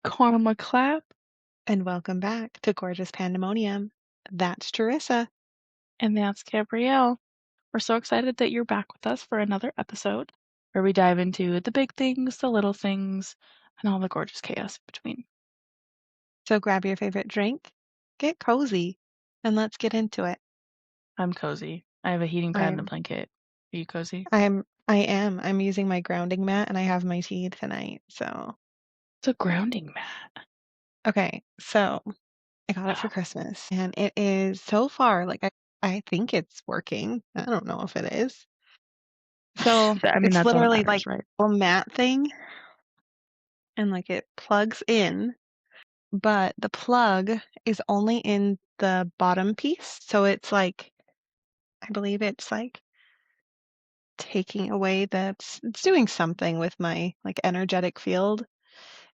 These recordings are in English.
Karma clap. And welcome back to Gorgeous Pandemonium. That's Teresa. And that's Gabrielle. We're so excited that you're back with us for another episode where we dive into the big things, the little things, and all the gorgeous chaos in between. So grab your favorite drink, get cozy, and let's get into it. I'm cozy. I have a heating pad and a I'm blanket. Are you cozy? I'm using my grounding mat and I have my tea tonight. So It's a grounding mat. okay, so I got it for Oh. Christmas and it is so far I think it's working. I don't know if it is. So I mean, it's that's all that literally matters, like right? a mat thing and like it plugs in, but the plug is only in the bottom piece. So it's like, I believe it's like taking away it's doing something with my like energetic field.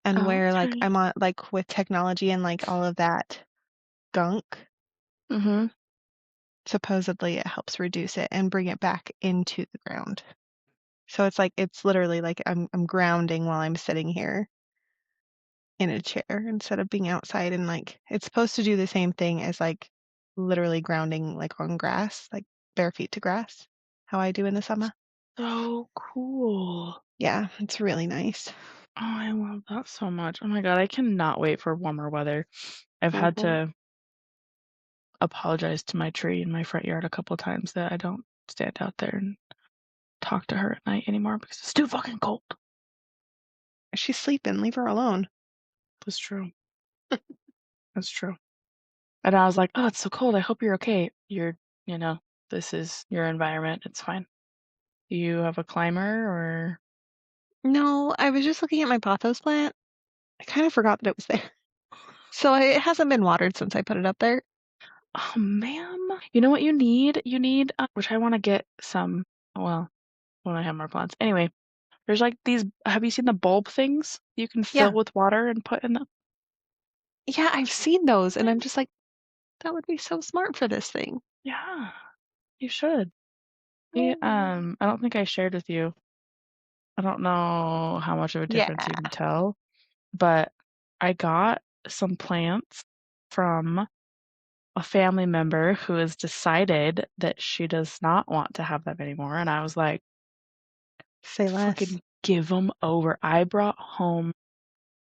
And Oh, where like okay. I'm on like with technology and like all of that gunk, Mm-hmm. supposedly it helps reduce it and bring it back into the ground. So it's like it's literally like I'm grounding while I'm sitting here in a chair instead of being outside, and like it's supposed to do the same thing as like literally grounding like on grass, like bare feet to grass, how I do in the summer. So cool. Yeah, it's really nice. Oh, I love that so much. Oh my God, I cannot wait for warmer weather. I've had Mhm. to apologize to my tree in my front yard a couple times that I don't stand out there and talk to her at night anymore because it's too fucking cold. She's sleeping, leave her alone. That's true. That's true. And I was like, oh, it's so cold. I hope you're okay. You know, this is your environment. It's fine. Do you have a climber or? No, I was just looking at my pothos plant. I kind of forgot that it was there. So it hasn't been watered since I put it up there. Oh, ma'am. You know what you need? You need, which I want to get some, well, when I have more plants. Anyway, there's like these, have you seen the bulb things you can fill Yeah. with water and put in the, Yeah, I've seen those and I'm just like, that would be so smart for this thing. yeah, you should. Oh. I don't think I shared with you. I don't know how much of a Yeah. difference you can tell, but I got some plants from a family member who has decided that she does not want to have them anymore. And I was like, Say less. fucking give them over. I brought home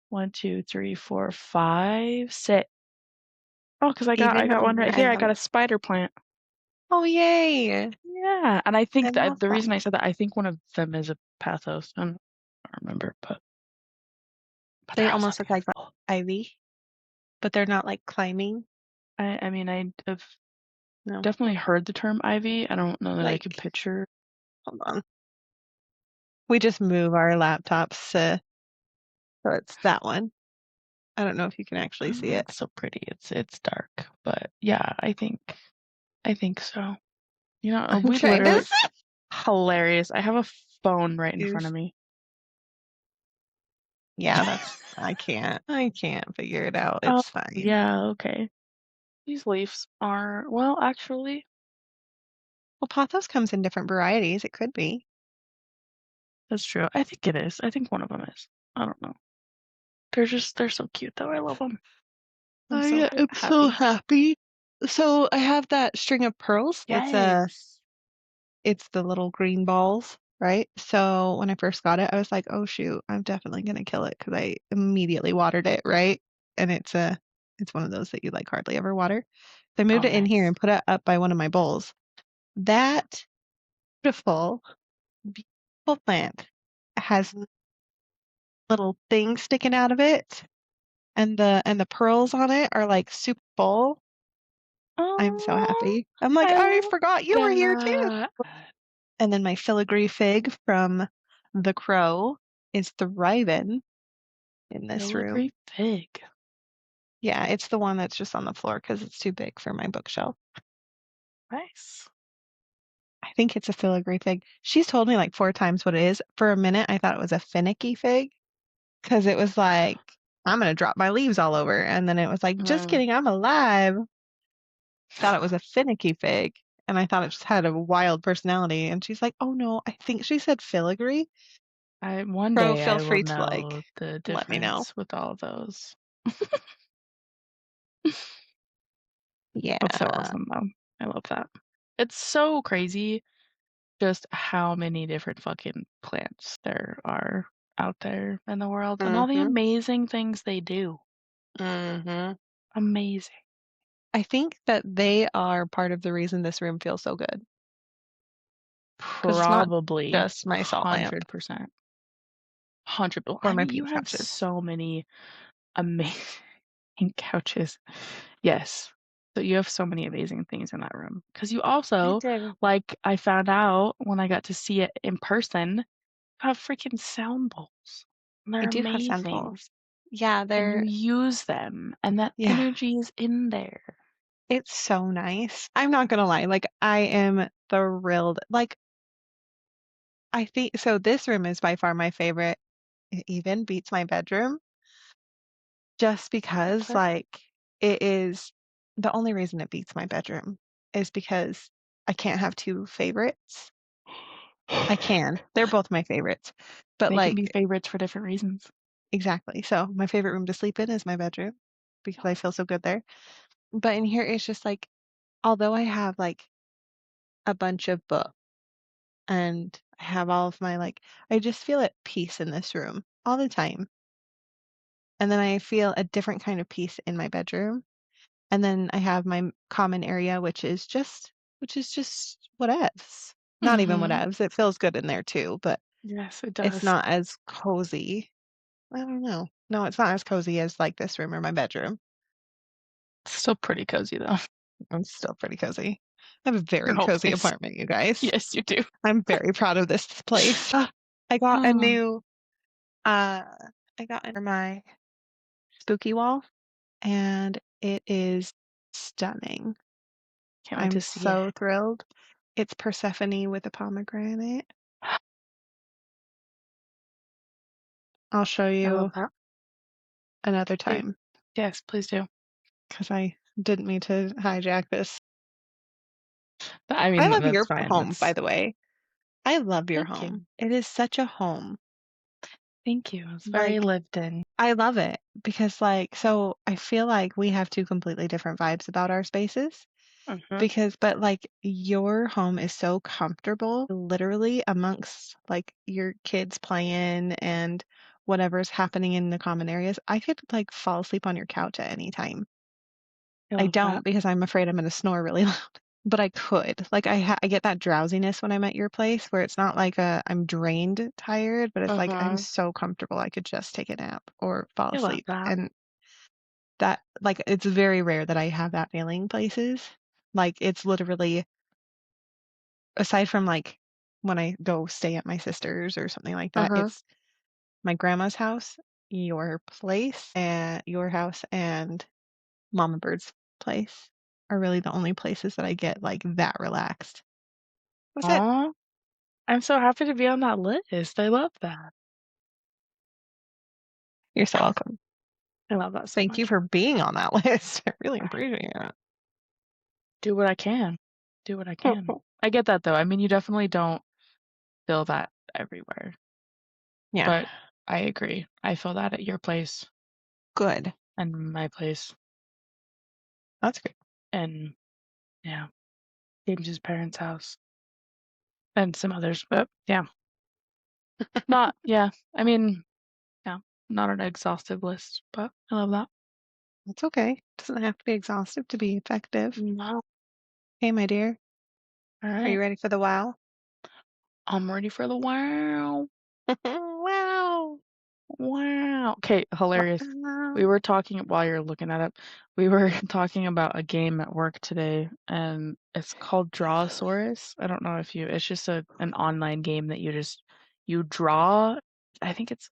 1, 2, 3, 4, 5, 6. Oh, because I Even got one though right I here. I got have. a spider plant. Oh, yay. Yeah, and I I think that love the that. reason I said that I think one of them is a pathos. I don't remember, but They they're also almost look like beautiful. ivy, but they're not like climbing. I mean, I have No, definitely heard the term ivy. I don't know that I could like, picture. hold on. We just move our laptops so it's that one. I don't know if you can actually see Oh, it. it's so pretty. It's dark, but yeah, I think so. You know, I'm we trying to literally hilarious. I have a phone right in see. front of me. Yeah, I can't figure it out. Oh, It's fine. yeah, okay. These leaves are, well, actually, Well, pothos comes in different varieties. It could be. that's true. I think it is. I think one of them is. I don't know. They're so cute though. I love them. I'm so I am so happy. happy. So I have that string of pearls. Yes. It's the little green balls, right? So when I first got it, I was like, oh shoot, I'm definitely gonna kill it because I immediately watered it, right? And it's one of those that you like hardly ever water. So I moved Oh, it in here nice. and put it up by one of my bowls. That beautiful, beautiful plant has little things sticking out of it, and the pearls on it are like super full. I'm so Oh, happy. I'm like, I I love forgot you were here too. that. And then my filigree fig from The Crow is thriving in this room. Filigree fig. Yeah, it's the one that's just on the floor because it's too big for my bookshelf. Nice. I think it's a filigree fig. She's told me like 4 times what it is. For a minute, I thought it was a finicky fig because it was like, I'm gonna drop my leaves all over. And then it was like, just Mm. kidding, I'm alive. Thought it was a finicky fig. And I thought it just had a wild personality. And she's like, oh no, I think she said filigree. One So day feel I will free to, like, know the let me know. difference with all of those. That's so Yeah. awesome, though. I love that. It's so crazy just how many different fucking plants there are out there in the world and all the Mhm. amazing things they do. Mhm. Amazing. I think that they are part of the reason this room feels so good, 'cause it's not Probably just my salt lamp 100%. 100 or I my mean, you peach have couches. so many amazing couches. Yes. So you have so many amazing things in that room. Because you I also, do. like I found out when I got to see it in person, have freaking sound bowls. And I they're do have sound amazing. bowls. Yeah, And you they're use them, and that yeah, energy is in there. it's so nice. I'm not gonna lie, like, I am thrilled. Like, I think so this room is by far my favorite. It even beats my bedroom just because, Okay. like, it is the only reason it beats my bedroom is because I can't have 2 favorites. I can. They're both my favorites. But, They can be like favorites for different reasons. exactly. So, my favorite room to sleep in is my bedroom because I feel so good there. But in here, it's just, like, although I have, like, a bunch of books and I have all of my, like I just feel at peace in this room all the time. And then I feel a different kind of peace in my bedroom. And then I have my common area, which is just whatevs. Not even Mhm. whatevs. It feels good in there too, but Yes, it it's does. not as cozy. I don't know. No, it's not as cozy as like this room or my bedroom. Still pretty cozy, though. I'm still pretty cozy. I have a Your very whole cozy place. apartment, you guys. Yes, you do. I'm very proud of this place. I got a Oh, new uh I got under my spooky wall and it is stunning. can't wait I'm to see it. so thrilled. It's Persephone with a pomegranate. I'll show I love you that. another Please. time Yes, please do. because I didn't mean to hijack this. I I mean, love that's your fine. home, by That's the way. I love your Thank home. you. It is such a home. Thank you. It's very Like, lived in. I love it because, like, so I feel like we have two completely different vibes about our spaces. Mhm. But like your home is so comfortable, literally amongst like your kids playing and whatever's happening in the common areas. I could like fall asleep on your couch at any time. I I love that. don't because I'm afraid I'm gonna snore really loud, but I could. Like I get that drowsiness when I'm at your place where it's not like I'm drained tired, but it's like I'm Mhm. so comfortable I could just take a nap or fall I love asleep. that. And that like it's very rare that I have that feeling places. Like it's literally aside from like when I go stay at my sister's or something like that, Uh-huh. it's my grandma's house, your place, and your house and Mama Bird's place are really the only places that I get like that relaxed. That's it. Aw, I'm so happy to be on that list. I love that. You're so welcome. I love that so Thank you much. for being on that list. I really appreciate it. Do what I can. Do what I can. I get that though. I mean, you definitely don't feel that everywhere, Yeah, but I agree. I feel that at your place good. and my place That's good. and yeah, James's parents' house and some others, but yeah, not, yeah. I mean, yeah, not an exhaustive list, but I love that. That's okay. Doesn't have to be exhaustive to be effective. No. Hey, my dear, All are you right. ready for the wow? I'm ready for the wow. Wow. Wow. Okay, hilarious. We Wow. were talking while you're looking that up. We were talking about a game at work today, and it's called Drawasaurus. I don't know if you. It's just an online game that you draw. I think it's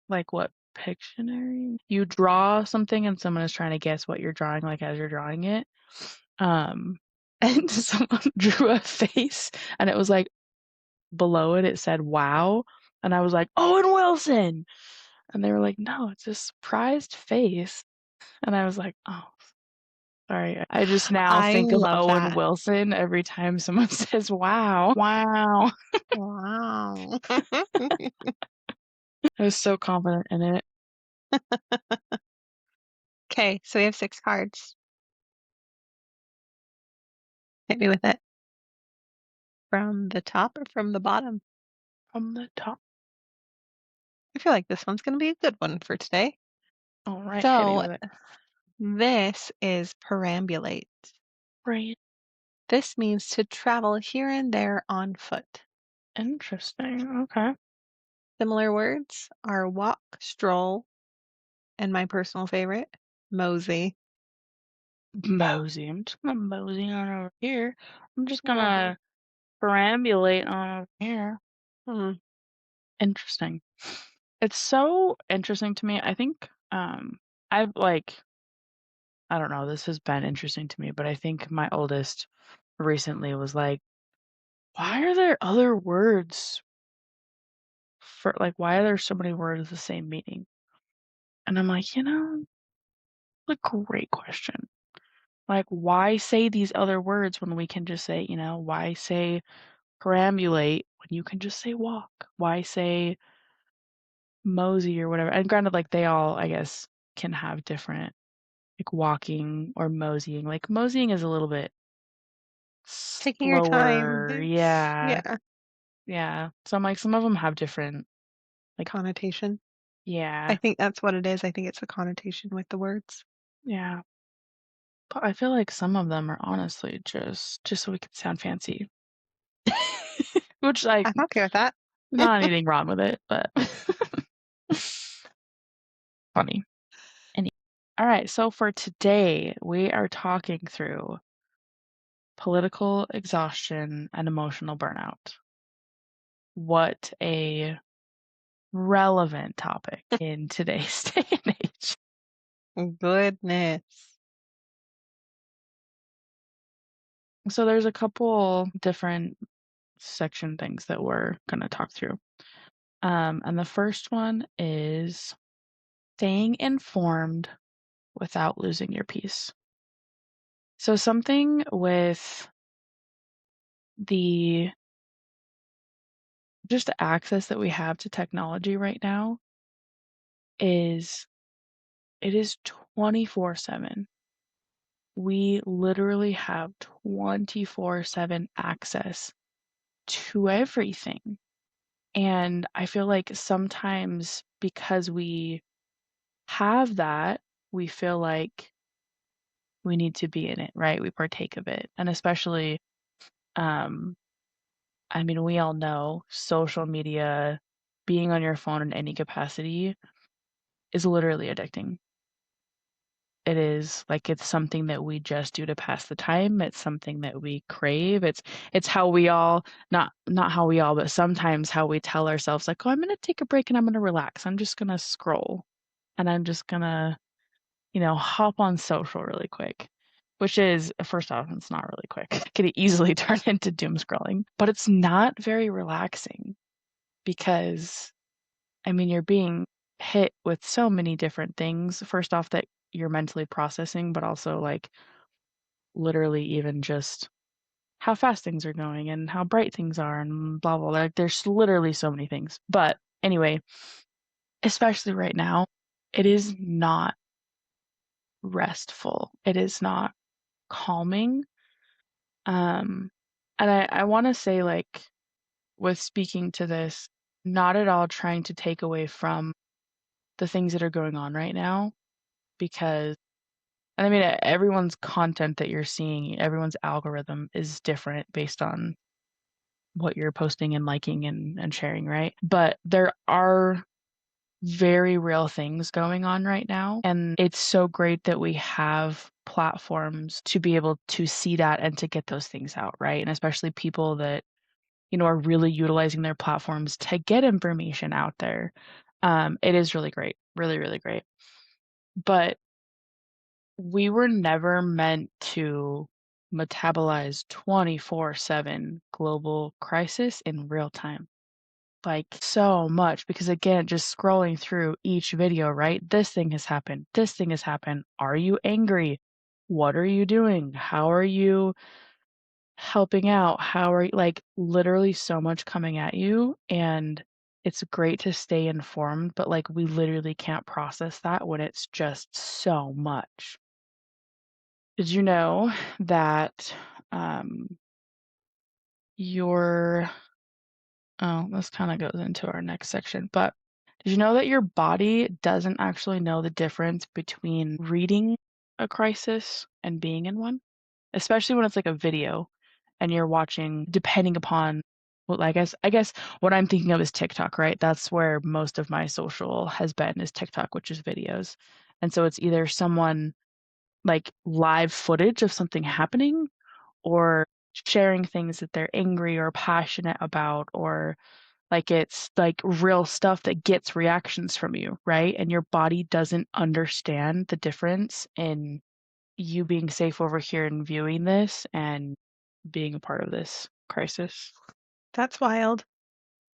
like what Pictionary. You draw something, and someone is trying to guess what you're drawing, like as you're drawing it. And someone drew a face, and it was like below it. It said "Wow," and I was like, Owen Wilson. And they were like, "No, it's a surprised face." And I was like, "Oh, sorry." I just now I think of love Owen that. Wilson every time someone says, "Wow." Wow. Wow. I was so confident in it. Okay, so we have 6 cards. Hit me with it. From the top or from the bottom? From the top. I feel like this one's gonna be a good one for today. All right, hit me So, with it. this is perambulate. Right. This means to travel here and there on foot. Interesting. Okay. Similar words are walk, stroll, and my personal favorite, mosey. Mosey. I'm just gonna mosey on over here. I'm just Mhm. gonna perambulate on over here. Hmm. Interesting. It's so interesting to me. I think I've like I don't know, this has been interesting to me, but I think my oldest recently was like, why are there other words for like why are there so many words with the same meaning? And I'm like, a great question. Like, why say these other words when we can just say, why say perambulate when you can just say walk? Why say mosey or whatever? And granted, like they all, I guess, can have different like walking or moseying. Like moseying is a little bit Taking your time. slower. It's, Yeah. yeah, Yeah. So I'm like, some of them have different, like, connotation. I yeah, think that's what it is. I think it's the connotation with the words. yeah. But I feel like some of them are honestly just so we can sound fancy. Which like I'm okay with that. not anything wrong with it, but funny. Any all right, so for today, we are talking through political exhaustion and emotional burnout. What a relevant topic in today's day and age. Goodness. So there's a couple different section things that we're going to talk through. And the first one is staying informed without losing your peace. So something with the just access that we have to technology right now is it is 24/7. We literally have 24/7 access to everything. And I feel like sometimes because we have that, we feel like we need to be in it, right? We partake of it. And especially, um, I mean, we all know social media, being on your phone in any capacity is literally addicting. It is like it's something that we just do to pass the time. It's something that we crave. It's how we all not how we all, but sometimes how we tell ourselves like, "Oh, I'm gonna take a break and I'm gonna relax. I'm just gonna scroll and I'm just gonna, hop on social really quick." Which is, first off, it's not really quick. It could easily turn into doom scrolling, but it's not very relaxing because I mean, you're being hit with so many different things. First off, that you're mentally processing, but also like literally even just how fast things are going and how bright things are and blah blah. Like there's literally so many things. But anyway, especially right now, it is not restful. It is not calming. Um, and I want to say like with speaking to this, not at all trying to take away from the things that are going on right now because and I mean, everyone's content that you're seeing, everyone's algorithm is different based on what you're posting and liking and sharing, right? But there are very real things going on right now. And it's so great that we have platforms to be able to see that and to get those things out, right? And especially people that, are really utilizing their platforms to get information out there. It is really great, really, really great. But we were never meant to metabolize 24/7 global crisis in real time. Like so much because again, just scrolling through each video, right? This thing has happened. This thing has happened. Are you angry? What are you doing? How are you helping out? How are you like literally so much coming at you and it's great to stay informed, but, like, we literally can't process that when it's just so much. Did you know that, um, your oh, this kinda goes into our next section, but did you know that your body doesn't actually know the difference between reading a crisis and being in one? Especially when it's like a video and you're watching depending upon well, I guess what I'm thinking of is TikTok, right? That's where most of my social has been is TikTok, which is videos. And so it's either someone like live footage of something happening or sharing things that they're angry or passionate about or like it's like real stuff that gets reactions from you, right? And your body doesn't understand the difference in you being safe over here and viewing this and being a part of this crisis. That's wild.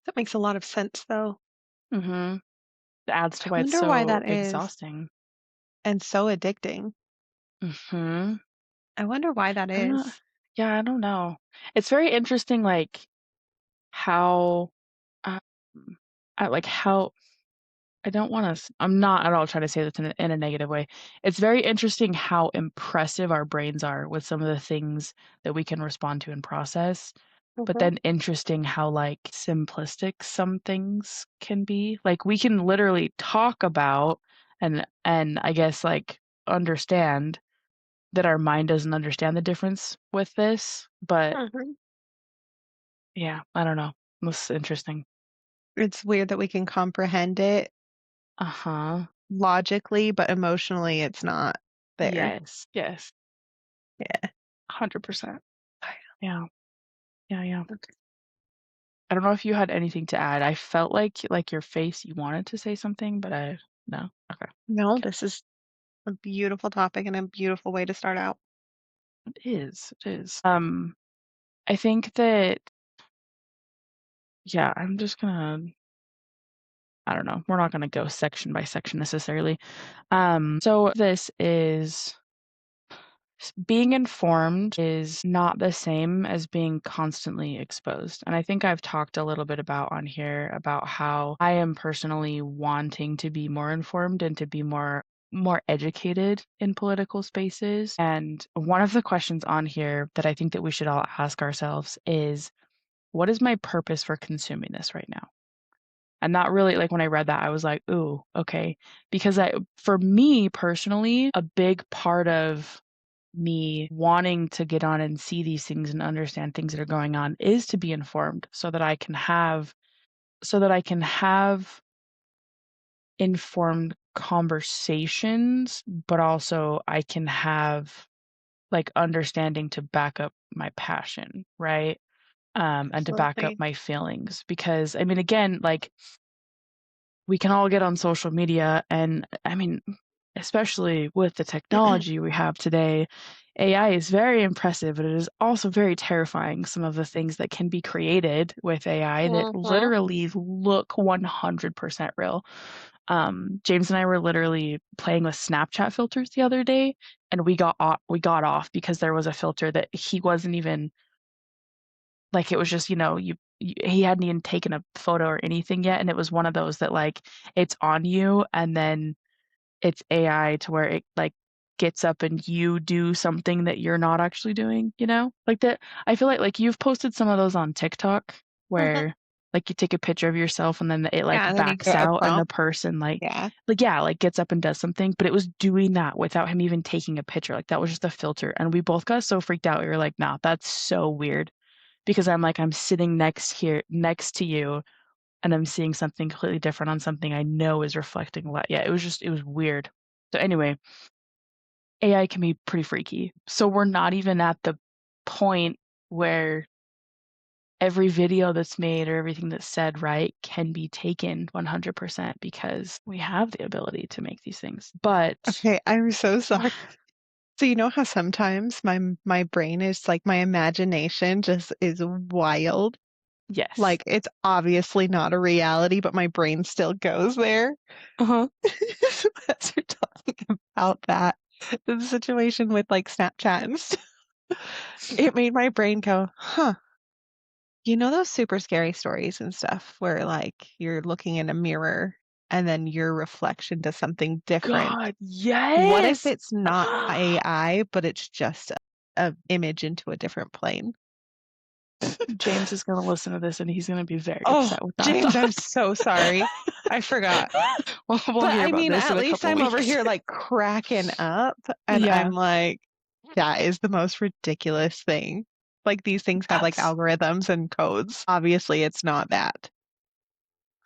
That makes a lot of sense, though. Mhm. It adds I to why it's wonder why so that is exhausting. and so addicting. Mhm. I wonder why that I don't know. is. Yeah, I don't know. It's very interesting, like, how, um, how I don't wanna I'm not at all trying to say this in a negative way. It's very interesting how impressive our brains are with some of the things that we can respond to and process, but Mhm. then interesting how, like, simplistic some things can be. Like, we can literally talk about and I guess, like, understand that our mind doesn't understand the difference with this, but Mhm. yeah, I don't know. It's interesting. It's weird that we can comprehend it Uh-huh. logically, but emotionally it's not there. Yes, yes. Yeah. 100%. Yeah. Yeah, yeah. I don't know if you had anything to add. I felt like your face, you wanted to say something, but I no? Okay. No, Okay. this is a beautiful topic and a beautiful way to start out. It is, it is. I think that yeah, I'm just gonna I don't know. We're not gonna go section by section necessarily. So this is being informed is not the same as being constantly exposed. And I think I've talked a little bit about on here about how I am personally wanting to be more informed and to be more educated in political spaces. And one of the questions on here that I think that we should all ask ourselves is what is my purpose for consuming this right now? And that really like when I read that I was like, "Ooh, okay." Because I for me personally, a big part of me wanting to get on and see these things and understand things that are going on is to be informed so that I can have informed conversations, but also I can have like understanding to back up my passion, right? And to back up Absolutely. my feelings because I mean again, like we can all get on social media and I mean, especially with the technology we have today, AI is very impressive, but it is also very terrifying. Some of the things that can be created with AI that Mhm. literally look 100% real. James and I were literally playing with Snapchat filters the other day, and we got off because there was a filter that he wasn't even like it was just, he hadn't even taken a photo or anything yet, and it was one of those that like it's on you and then it's AI to where it like gets up and you do something that you're not actually doing, you know? Like that I feel like you've posted some of those on TikTok Mhm. where like you take a picture of yourself and then it like Yeah, and then you backs get a out and the prompt. person Yeah. yeah, like gets up and does something, but it was doing that without him even taking a picture. Like that was just a filter. And we both got so freaked out. We were like, nah, that's so weird. Because I'm like, I'm sitting next to you and I'm seeing something completely different on something I know is reflecting light. Yeah, it was weird. So anyway, AI can be pretty freaky. So we're not even at the point where every video that's made or everything that's said, right, can be taken 100% because we have the ability to make these things. But Okay, I'm so sorry. So you know how sometimes my brain is like my imagination just is wild. yes. Like it's obviously not a reality, but my brain still goes there. Uh-huh. So as you're talking about that, the situation with like Snapchat and stuff, it made my brain go, huh. You know those super scary stories and stuff where, like, you're looking in a mirror and then your reflection does something different? God, What if yes! it's not AI, but it's just a image into a different plane? James is gonna listen to this, and he's gonna be very Oh, upset with that James, I'm thought. so sorry. I forgot. Well, we'll But, hear I about mean, this at in a least couple I'm over weeks. here, like, cracking up, and I'm Yeah, like, "That is the most ridiculous thing." Like, these things have, like, that's algorithms and codes. Obviously, it's not that.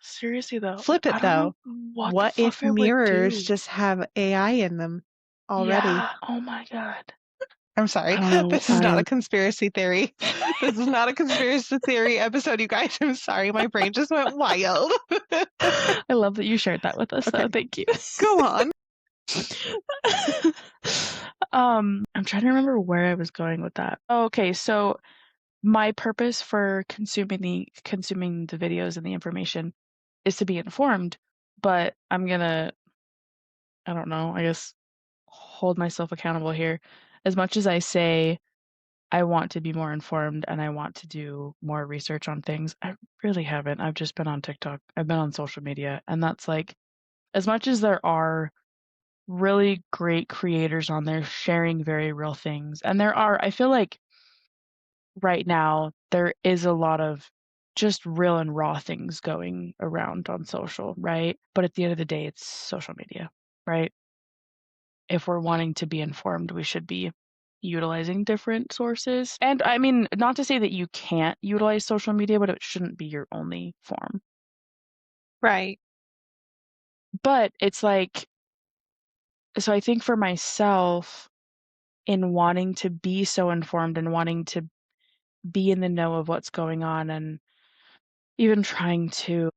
seriously, though, Flip I it, don't know though. what the What fuck if I would mirrors do. just have AI in them already? Yeah, oh my god. I'm I sorry. don't know, This is not a conspiracy theory. This is not a conspiracy theory episode, you guys. I'm sorry. My brain just went wild. I love that you shared that with us, though, Okay, thank you. go on. I'm trying to remember where I was going with that. Oh, okay, so my purpose for consuming the videos and the information is to be informed, but I'm gonna, I don't know, I guess, hold myself accountable here. As much as I say I want to be more informed and I want to do more research on things, I really haven't. I've just been on TikTok. I've been on social media, and that's like, as much as there are really great creators on there sharing very real things, and there are, I feel like right now there is a lot of just real and raw things going around on social, right? But at the end of the day, it's social media, right? If we're wanting to be informed, we should be utilizing different sources. And I mean, not to say that you can't utilize social media, but it shouldn't be your only form. Right. But it's like, so I think for myself, in wanting to be so informed and wanting to be in the know of what's going on, and even trying to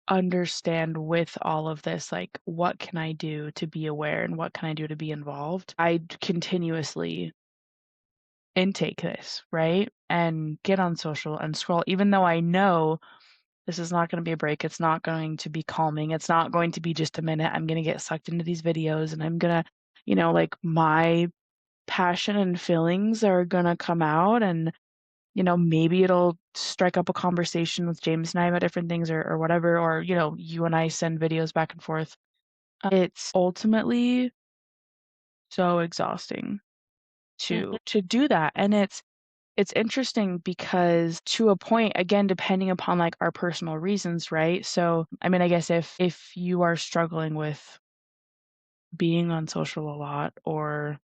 understand with all of this, like, what can I do to be aware and what can I do to be involved? I continuously intake this, right? And get on social and scroll, even though I know this is not going to be a break. It's not going to be calming. It's not going to be just a minute. I'm going to get sucked into these videos, and I'm going to, like, my passion and feelings are going to come out, and, maybe it'll strike up a conversation with James and I about different things, or whatever, or, you and I send videos back and forth. It's ultimately so exhausting Mhm. to do that. And it's interesting because, to a point, again, depending upon, like, our personal reasons, right? So, I mean, I guess if you are struggling with being on social a lot, or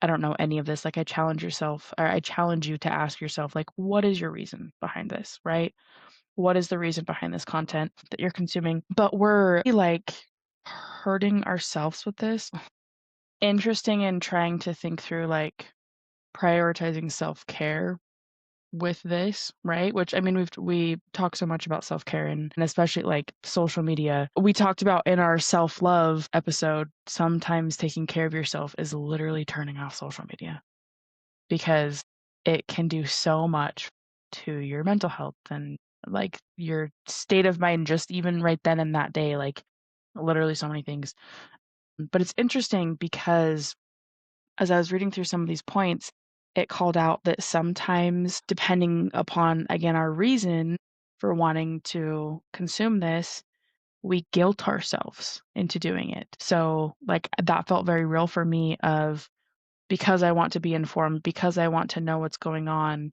I don't know any of this, like, I challenge you to ask yourself, like, what is your reason behind this, right? What is the reason behind this content that you're consuming? But we're, like, hurting ourselves with this. Interesting in trying to think through, like, prioritizing self-care with this, right? Which, I mean, we talk so much about self-care, and especially, like, social media. We talked about in our self-love episode, sometimes taking care of yourself is literally turning off social media, because it can do so much to your mental health and, like, your state of mind, just even right then and that day, like, literally so many things. But it's interesting because, as I was reading through some of these points, it called out that sometimes, depending upon, again, our reason for wanting to consume this, we guilt ourselves into doing it. So, like, that felt very real for me, of, because I want to be informed, because I want to know what's going on,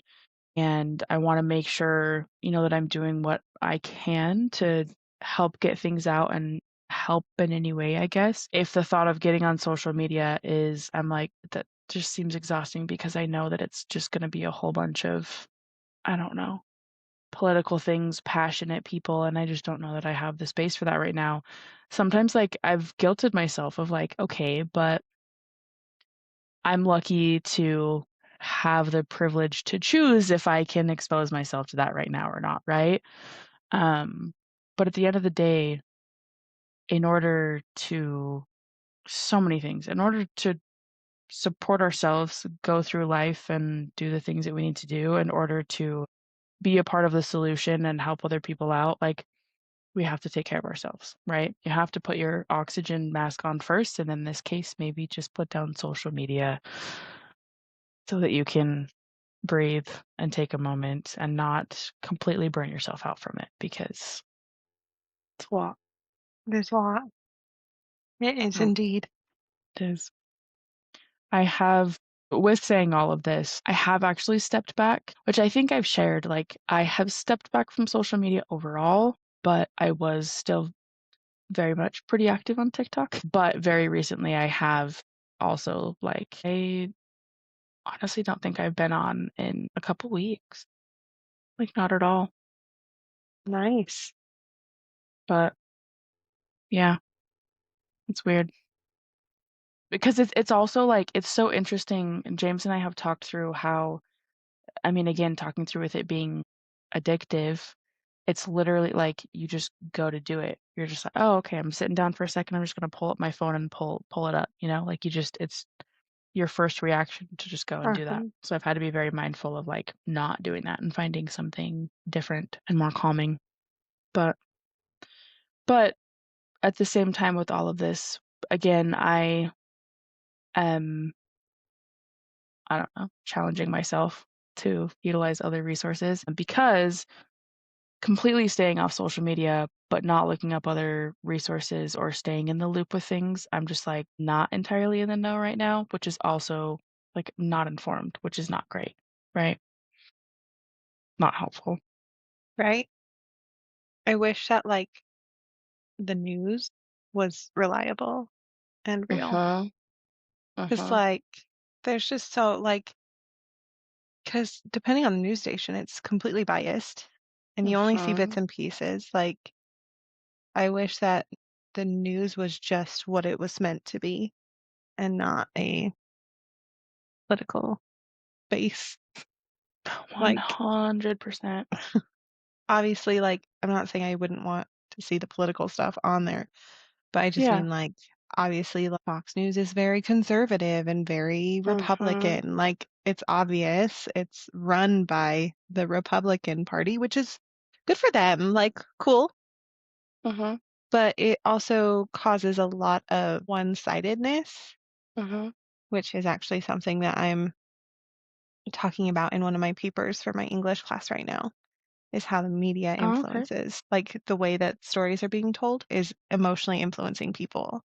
and I want to make sure, that I'm doing what I can to help get things out and help in any way, I guess. If the thought of getting on social media is, I'm like, that just seems exhausting, because I know that it's just going to be a whole bunch of, I don't know, political things, passionate people, and I just don't know that I have the space for that right now. Sometimes, like, I've guilted myself of, like, okay, but I'm lucky to have the privilege to choose if I can expose myself to that right now or not, right? Um, but at the end of the day, in order to so many things, in order to support ourselves, go through life and do the things that we need to do in order to be a part of the solution and help other people out, like, we have to take care of ourselves, right? You have to put your oxygen mask on first, and in this case, maybe just put down social media so that you can breathe and take a moment and not completely burn yourself out from it because it's a lot. There's a lot. It is Mm, indeed. it is. I have with saying all of this, I have actually stepped back, which I think I've shared. Like, I have stepped back from social media overall, but I was still very much pretty active on TikTok. But very recently, I have also, like, I honestly don't think I've been on in a couple weeks. Like, not at all. Nice. But yeah, it's weird. Because it's also like it's so interesting. And James and I have talked through how, I mean, again, talking through with it being addictive, it's literally like you just go to do it. You're just like, oh, okay, I'm sitting down for a second. I'm just gonna pull up my phone and pull it up. Like you just it's your first reaction to just go and do that. Uh-huh. So I've had to be very mindful of like not doing that and finding something different and more calming. But but at the same time with all of this, again, I am I don't know, challenging myself to utilize other resources because completely staying off social media, but not looking up other resources or staying in the loop with things, I'm just like not entirely in the know right now, which is also like not informed, which is not great, right? Not helpful. Right? I wish that like the news was reliable and real. Uh-huh. 'Cause Uh-huh. like there's just so like 'cause depending on the news station, it's completely biased and you only see bits Uh-huh. and pieces. Like I wish that the news was just what it was meant to be and not a political base. Like 100%. obviously like I'm not saying I wouldn't want to see the political stuff on there, but I just Yeah. mean like obviously like, Fox News is very conservative and very Uh-huh. Republican. Like it's obvious it's run by the Republican Party, which is good for them. Like cool. Uh-huh. But it also causes a lot of one-sidedness, Uh-huh. which is actually something that I'm talking about in one of my papers for my English class right now, is how the media Oh, okay. influences, like the way that stories are being told is emotionally influencing people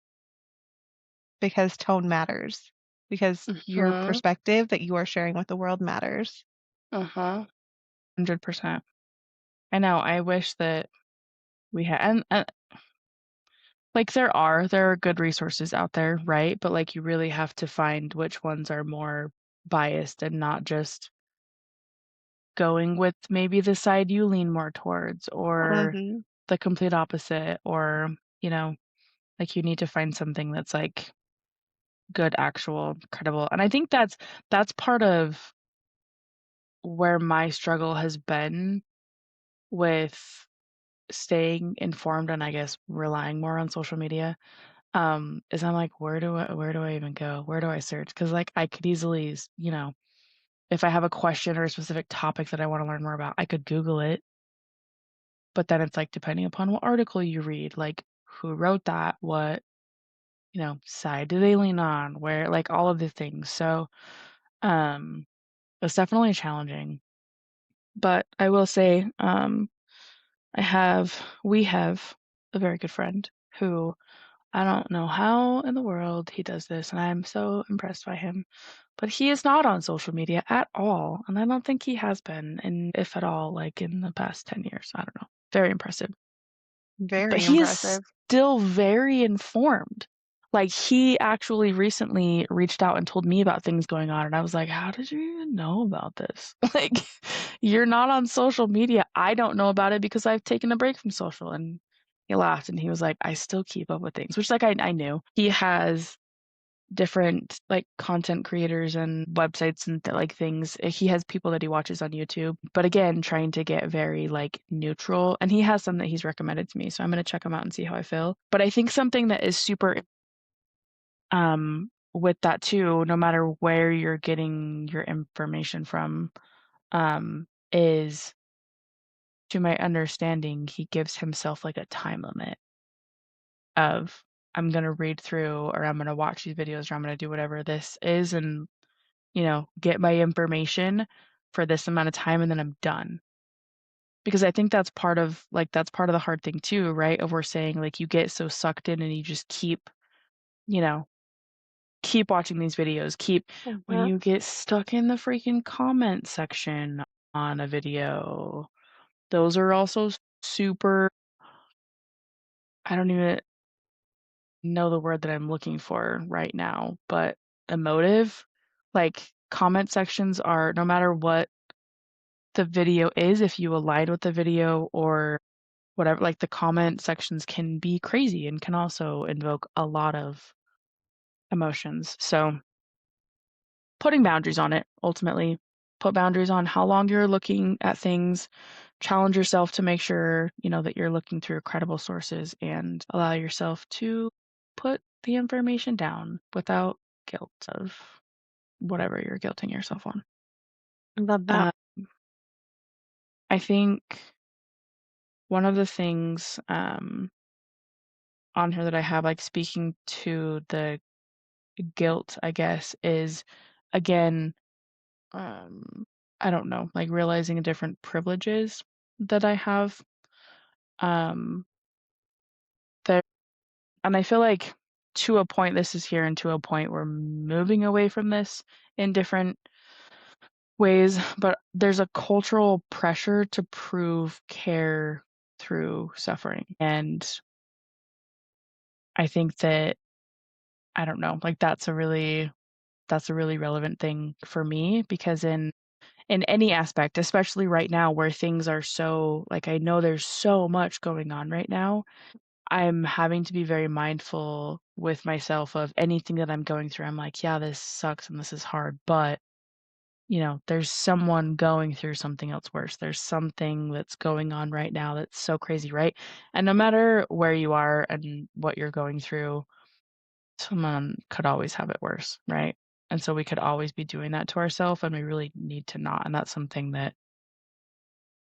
because tone matters, because your Uh-huh. perspective that you are sharing with the world matters. Uh-huh. 100%. I know. I wish that we had and like, there are good resources out there, right? But, like, you really have to find which ones are more biased and not just going with maybe the side you lean more towards or Mhm. the complete opposite or, you know, like, you need to find something that's, like, good, actual, credible and I think that's part of where my struggle has been with staying informed and, I guess, relying more on social media. Is I'm like, where do I even go? Where do I search? Because like, I could easily if I have a question or a specific topic that I wanna learn more about, I could Google it, but then it's like, depending upon what article you read, like, who wrote that? What, side do they lean on? Where like, all of the things. So, um, it's definitely challenging. But I will say, we have a very good friend who I don't know how in the world he does this, and I'm so impressed by him. But he is not on social media at all, and I don't think he has been, and if at all, like in the past 10 years. I don't know. Very impressive. But Very he is impressive. still very informed. Like he actually recently reached out and told me about things going on, and I was like, "How did you even know about this? Like, you're not on social media. I don't know about it because I've taken a break from social." And he laughed and he was like, "I still keep up with things," which like I knew. He has different like content creators and websites and like things. He has people that he watches on YouTube, but again, trying to get very like neutral. And he has some that he's recommended to me, so I'm gonna check them out and see how I feel. But I think something that is super with that too, no matter where you're getting your information from, is to my understanding, he gives himself like a time limit of I'm gonna read through or I'm gonna watch these videos or I'm gonna do whatever this is and get my information, for this amount of time and then I'm done. Because I think that's part of the hard thing too, right? Of we're saying like you get so sucked in and you just keep, you know, keep watching these videos, keep when Mhm. you get stuck in the freaking comment section on a video, those are also super I don't even know the word that I'm looking for right now, but emotive. Like comment sections are no matter what the video is, if you align with the video or whatever, like the comment sections can be crazy and can also invoke a lot of emotions. So putting boundaries on it ultimately. Put boundaries on how long you're looking at things. Challenge yourself to make sure, you know, that you're looking through credible sources and allow yourself to put the information down without guilt of whatever you're guilting yourself on. I love that. Uh, I think one of the things on here that I have, like speaking to the guilt, I guess, is again, um, I don't know, like realizing the different privileges that I have. Um, there, and I feel like to a point, this is here, and to a point, we're moving away from this in different ways, but there's a cultural pressure to prove care through suffering. And I think that, I don't know, like that's a really relevant thing for me because in any aspect, especially right now where things are so like I know there's so much going on right now. I'm having to be very mindful with myself of anything that I'm going through. I'm like, yeah, this sucks and this is hard, but you know, there's someone going through something else worse. There's something that's going on right now that's so crazy, right? And no matter where you are and what you're going through, someone could always have it worse, right? And so we could always be doing that to ourselves and we really need to not. And that's something that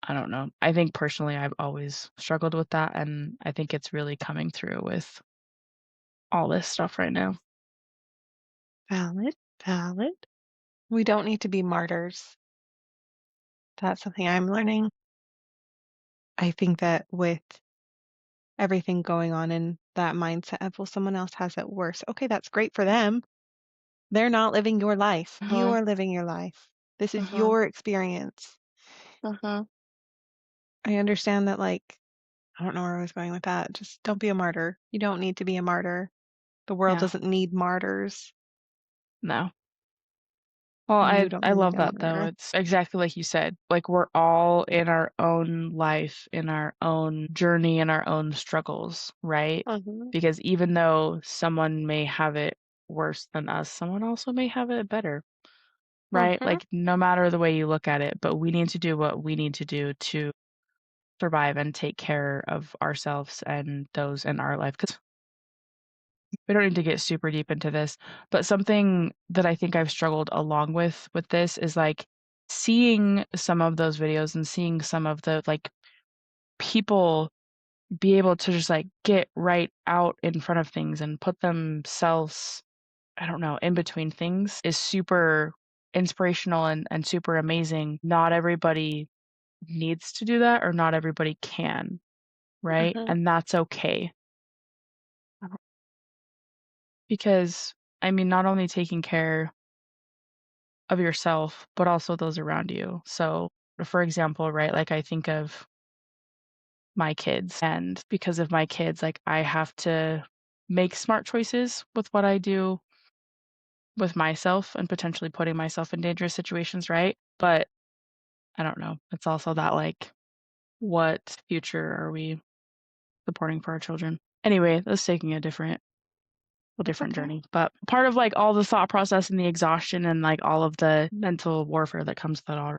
I don't know. I think personally I've always struggled with that and I think it's really coming through with all this stuff right now. Valid, valid. We don't need to be martyrs. That's something I'm learning. I think that with everything going on in that mindset of, well, someone else has it worse. Okay, that's great for them. They're not living your life. You Mhm. are living your life. This is Mhm. your experience. Mhm. I understand that, like, I don't know where I was going with that. Just don't be a martyr. You don't need to be a martyr. The world Yeah. doesn't need martyrs. No. Well, You don't I need love a that though. martyr. It's exactly like you said. Like we're all in our own life, in our own journey, in our own struggles, right? Mhm. Because even though someone may have it worse than us, someone also may have it better, right? Mhm. Like no matter the way you look at it, but we need to do what we need to do to survive and take care of ourselves and those in our life. Because we don't need to get super deep into this, but something that I think I've struggled along with this is like seeing some of those videos and seeing some of the like people be able to just like get right out in front of things and put themselves, I don't know, in between things is super inspirational and super amazing. Not everybody needs to do that or not everybody can, right? Mhm. And that's okay. Because I mean, not only taking care of yourself, but also those around you. So, for example, right, like I think of my kids, and because of my kids, like I have to make smart choices with what I do with myself and potentially putting myself in dangerous situations, right? But I don't know. It's also that like, what future are we supporting for our children? Anyway, that's taking a It's different okay. journey. But part of like all the thought process and the exhaustion and like all of the mental warfare that comes with it all.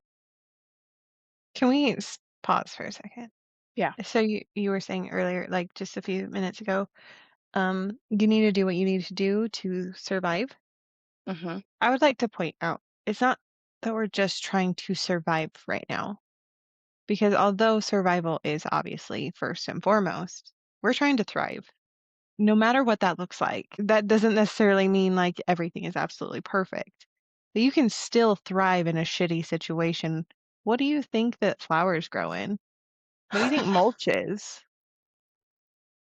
Can we pause for a second? Yeah. So you were saying earlier, like just a few minutes ago, you need to do what you need to do to survive. Mhm. I would like to point out, it's not that we're just trying to survive right now, because although survival is obviously first and foremost, we're trying to thrive. No matter what that looks like. That doesn't necessarily mean like everything is absolutely perfect. But you can still thrive in a shitty situation. What do you think that flowers grow in? What do you think mulch is?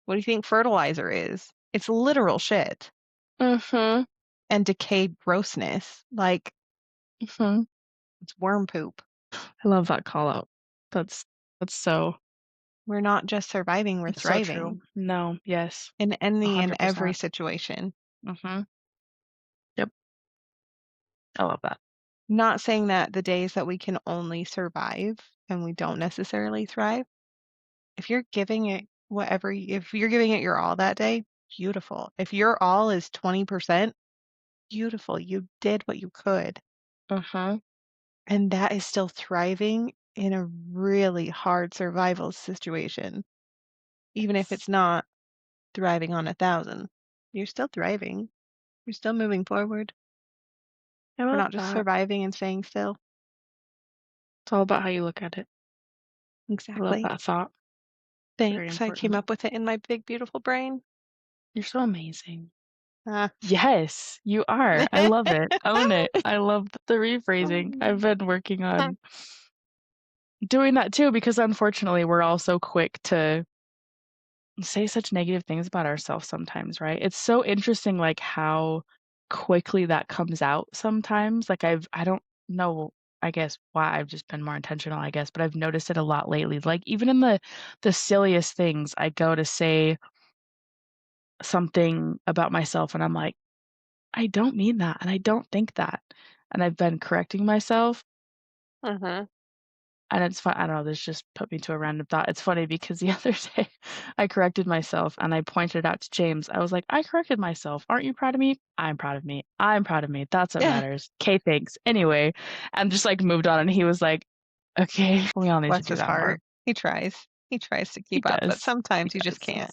What do you think fertilizer is? It's literal shit Mhm. and decayed grossness. Like, Mhm. it's worm poop. I love that call out. That's that's so We're not just surviving, we're it's so true. thriving No, yes. in any and every 100%. situation. Mhm. Yep. I love that. Not saying that the days that we can only survive and we don't necessarily thrive, if you're giving it if you're giving it your all that day, beautiful. If your all is 20%, beautiful. You did what you could. Mhm. And that is still thriving in a really hard survival situation. Even if Yes. it's not thriving on 1,000, you're still thriving. You're still moving forward. I We're love not just that. surviving and staying still. It's all about how you look at it. I love Exactly. that thought. Very Thanks. I came important. up with it in my big, beautiful brain. You're so amazing. Ah. Yes, you are. I love it. Own it. I love the rephrasing. I've been working on doing that too because unfortunately we're all so quick to say such negative things about ourselves sometimes, right? It's so interesting like how quickly that comes out sometimes. Like I don't know, I guess why I've just been more intentional, I guess, but I've noticed it a lot lately. Like even in the silliest things, I go to say something about myself and I'm like, I don't mean that and I don't think that. And I've been correcting myself Mhm. and it's fun. I don't know, this just put me to a random thought. It's funny because the other day I corrected myself and I pointed it out to James. I was like, I corrected myself. Aren't you proud of me? I'm proud of me. I'm proud of me. That's what Yeah. matters. Okay, thanks. Anyway, and just like moved on and he was like, okay, we all need to Bless do his that more. heart. He tries. He tries to He keep up, but does. He sometimes you just does. can't.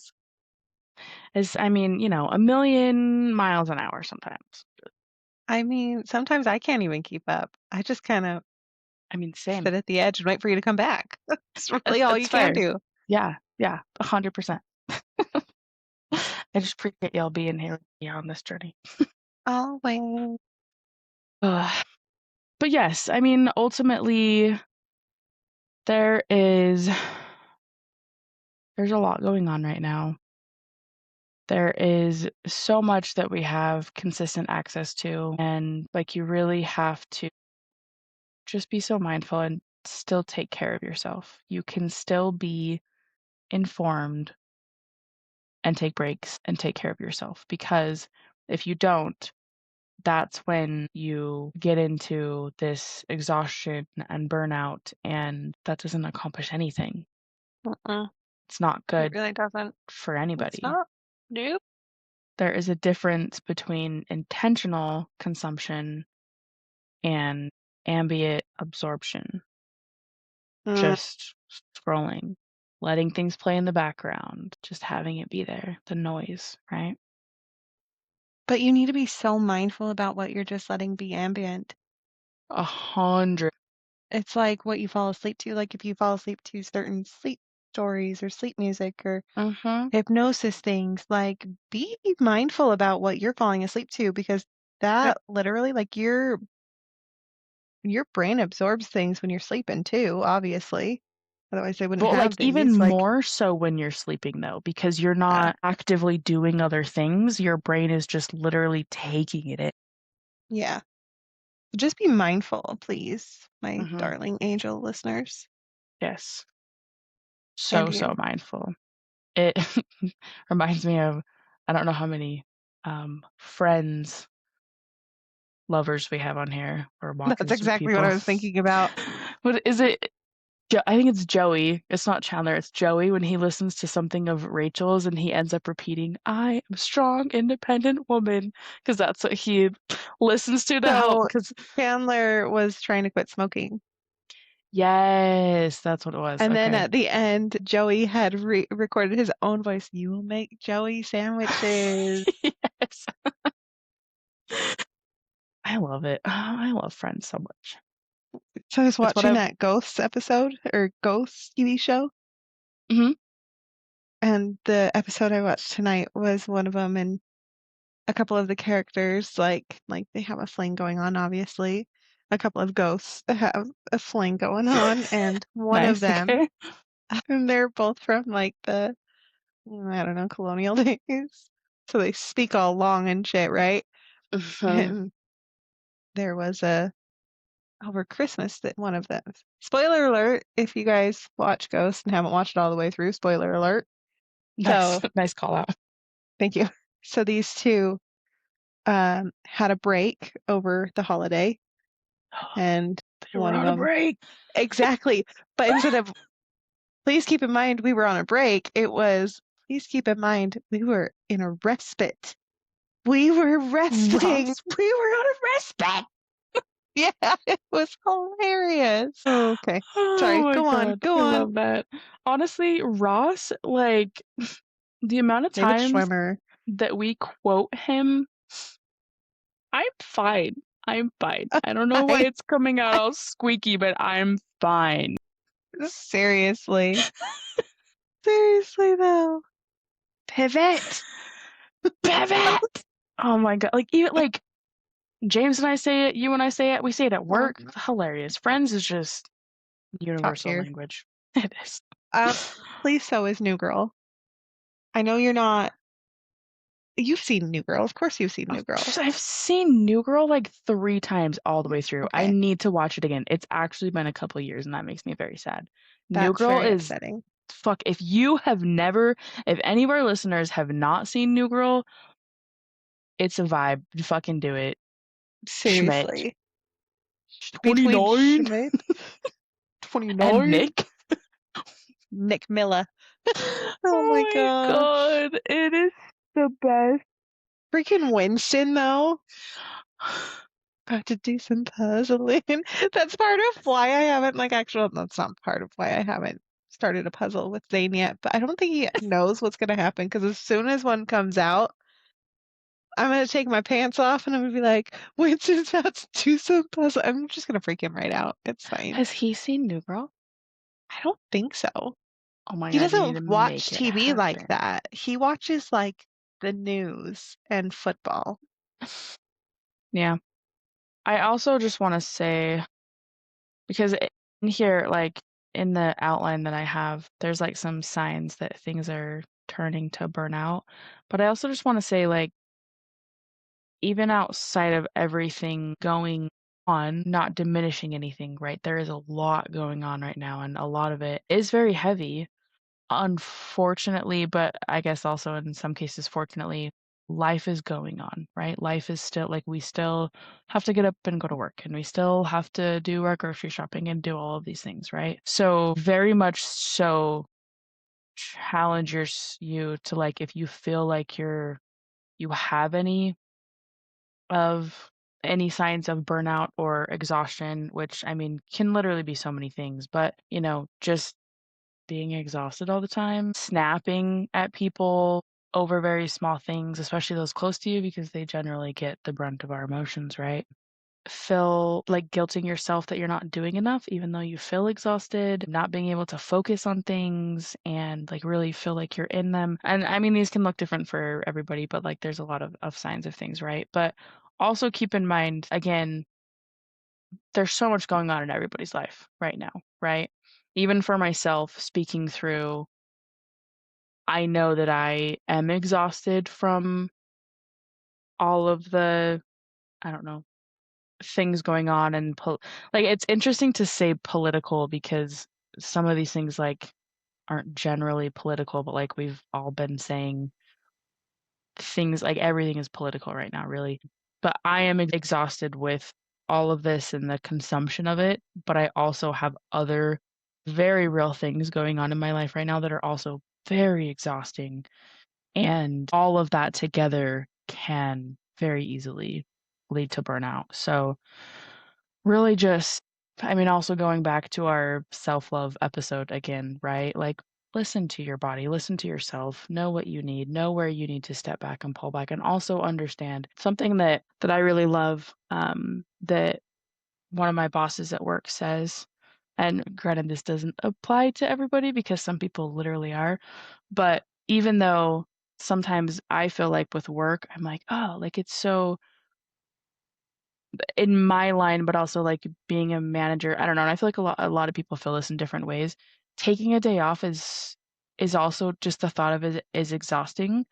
I mean, a million miles an hour sometimes. I mean, sometimes I can't even keep up. I just kind of I mean, same. sit at the edge and wait for you to come back. That's really It's all it's you can fair. do. Yeah, yeah, 100%. I just appreciate y'all being here with me on this journey. Always. Ugh. But yes, I mean, ultimately, there is there's a lot going on right now. There is so much that we have consistent access to, and like you really have to just be so mindful and still take care of yourself. You can still be informed and take breaks and take care of yourself because if you don't, that's when you get into this exhaustion and burnout, and that doesn't accomplish anything. Mm-mm. It's not It good really doesn't. for It's anybody. not. Nope. There is a difference between intentional consumption and ambient absorption, Mm. just scrolling, letting things play in the background, just having it be there, the noise, right? But you need to be so mindful about what you're just letting be ambient. 100. It's like what you fall asleep to. Like if you fall asleep to certain sleep stories or sleep music or Mhm. hypnosis things, like be mindful about what you're falling asleep to because Yep. that literally, like your brain absorbs things when you're sleeping too, obviously. Otherwise they wouldn't But, like, have even these. Like, more so when you're sleeping, though, because you're yeah, not actively doing other things, your brain is just literally taking it in. yeah. Just be mindful, please, my Mhm. darling angel listeners, Yes. and So, so you. mindful. It reminds me of I don't know how many, friends, lovers we have on here, or That's walkers with exactly what I people. was thinking about. What is it? I think it's Joey. It's not Chandler, it's Joey when he listens to something of Rachel's and he ends up repeating, "I am a strong, independent woman," because that's what he listens to help. So Because Chandler was trying to quit smoking. yes, that's what it was. And then Okay. at the end, Joey had recorded his own voice. You will make Joey sandwiches. Yes. I love it. Oh, I love Friends so much. So I was It's what watching I've that Ghosts episode or Ghosts TV show, mhm. and the episode I watched tonight was one of them. And a couple of the characters, like they have a fling going on, obviously. A couple of ghosts have a fling going on, and one of Nice, them, okay. and they're both from like the, I don't know, colonial days. So they speak all long and shit, right? Mhm. And there was a over Christmas that one of them. Spoiler alert, if you guys watch Ghost and haven't watched it all the way through, spoiler alert. Nice, So nice call out. thank you. So these two had a break over the holiday, and They were one of on a them break. exactly. But instead of please keep in mind we were on a break, it was please keep in mind we were in a respite. We were resting. Ross, we were on a respite. Yeah, it was hilarious. Oh, okay. Oh Sorry. my Go on. God, Go I on. love that. Honestly, Ross, like the amount of David times Schwimmer. that we quote him, I'm fine. I'm fine. I don't know why I it's coming out all squeaky, but I'm fine. seriously. Seriously though. Pivot. Pivot! Oh my God. Like, even like James and I say it, you and I say it, we say it at Oh, work. Hilarious. Friends is just top universal tier. language. It is. Um, please so is New Girl. I know you're not. You've seen New Girl. Of course you've seen New Girl. I've seen New Girl like 3 times all the way through. I Okay. need to watch it again. It's actually been a couple years, and that makes me very sad. New That's Girl very is upsetting. fuck. If any of our listeners have not seen New Girl, it's a vibe. You fucking do it. Schmidt, Seriously. Between 29, Schmidt, and 29, Nick. Nick Miller. Oh Oh my my gosh. God, it is the best. Freaking Winston though. About to do some puzzling. That's part of why I haven't that's not part of why I haven't started a puzzle with Zane yet, but I don't think he knows what's gonna happen because as soon as one comes out, I'm gonna take my pants off and I'm gonna be like, Winston's about to do some puzzle. I'm just gonna freak him right out. It's fine. Has he seen New Girl? I don't think so. Oh my He God, you need to doesn't watch make it TV like happen. that. He watches like the news and football. Yeah. I also just want to say, because in here, like in the outline that I have, there's like some signs that things are turning to burnout. But I also just want to say, like, even outside of everything going on, not diminishing anything, right? There is a lot going on right now, and a lot of it is very heavy. Unfortunately, but I guess also in some cases, fortunately, life is going on, right? Life is still like we still have to get up and go to work, and we still have to do our grocery shopping and do all of these things, right? So, very much so challenge you to like if you feel like you have of any signs of burnout or exhaustion, which I mean can literally be so many things, but just being exhausted all the time, snapping at people over very small things, especially those close to you because they generally get the brunt of our emotions, right? Feel like guilting yourself that you're not doing enough, even though you feel exhausted, not being able to focus on things and like really feel like you're in them. And I mean, these can look different for everybody, but like there's a lot of signs of things, right? But also keep in mind, again, there's so much going on in everybody's life right now, right? Even for myself, speaking through, I know that I am exhausted from all of the, I don't know, things going on and like it's interesting to say political because some of these things like aren't generally political, but like we've all been saying things like everything is political right now, really. But I am exhausted with all of this and the consumption of it, but I also have other very real things going on in my life right now that are also very exhausting. And all of that together can very easily lead to burnout. So, really just, I mean, also going back to our self-love episode again, right? Like, listen to your body, listen to yourself, know what you need, know where you need to step back and pull back, and also understand something that I really love, that one of my bosses at work says, and granted, this doesn't apply to everybody because some people literally are, but even though sometimes I feel like with work, I'm like, "Oh, like, it's so" in my line, but also, like, being a manager, I don't know, and I feel like a lot of people feel this in different ways. Taking a day off is also just the thought of it is exhausting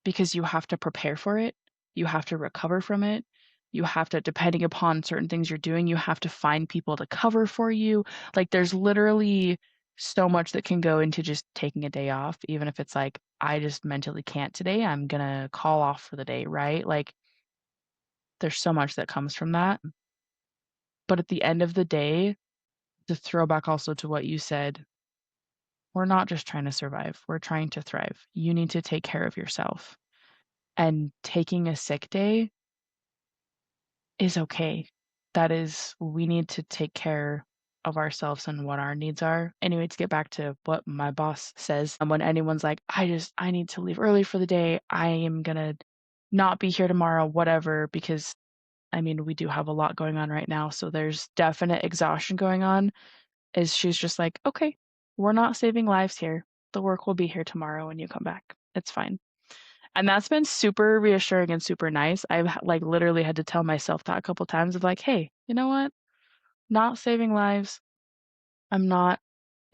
because you have to prepare for it, you have to recover from it, you have to depending upon certain things you're doing, you have to find people to cover for you. Like, there's literally so much that can go into just taking a day off, even if it's like, "I just mentally can't today, I'm gonna call off for the day," right? Like, there's so much that comes from that. But at the end of the day, to throw back also to what you said, we're not just trying to survive, we're trying to thrive. You need to take care of yourself. And taking a sick day is okay. That is, we need to take care of ourselves and what our needs are. Anyway, to get back to what my boss says, when anyone's like, I need to leave early for the day, I am gonna not be here tomorrow, whatever, because I mean, we do have a lot going on right now. So there's definite exhaustion going on. Is she's just like, "Okay, we're not saving lives here. The work will be here tomorrow when you come back. It's fine." And that's been super reassuring and super nice. Like, literally had to tell myself that a couple times of like, "Hey, you know what? Not saving lives. I'm not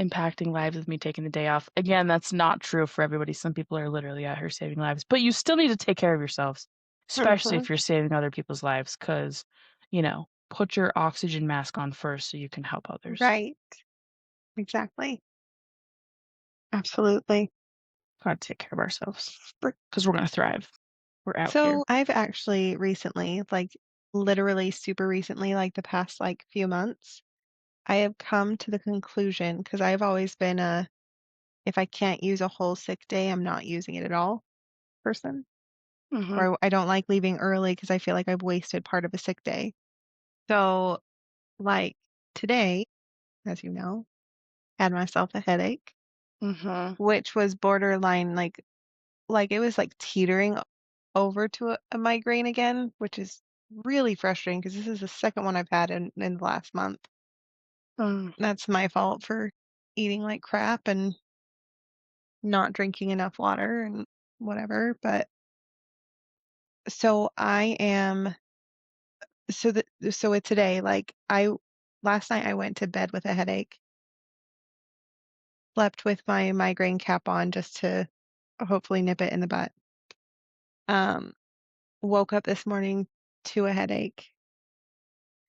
impacting lives with me taking the day off." Again, that's not true for everybody. Some people are literally out here saving lives, but you still need to take care of yourselves, especially Mhm. if you're saving other people's lives, 'cause, put your oxygen mask on first so you can help others. Right. Exactly. Absolutely. Gotta take care of ourselves because 'cause we're gonna thrive. We're out here. So I've actually recently, like literally super recently, like the past like few months, I have come to the conclusion because I've always been a if I can't use a whole sick day, I'm not using it at all person. Mhm, Or I don't like leaving early because I feel like I've wasted part of a sick day. So like today, as you know, had myself a headache, mhm, which was borderline like it was like teetering over to a migraine again, which is really frustrating because this is the second one I've had in the last month. mm, That's my fault for eating like crap and not drinking enough water and whatever. But so I am so it's today, like I last night I went to bed with a headache, slept with my migraine cap on just to hopefully nip it in the butt. Um, woke up this morning to a headache,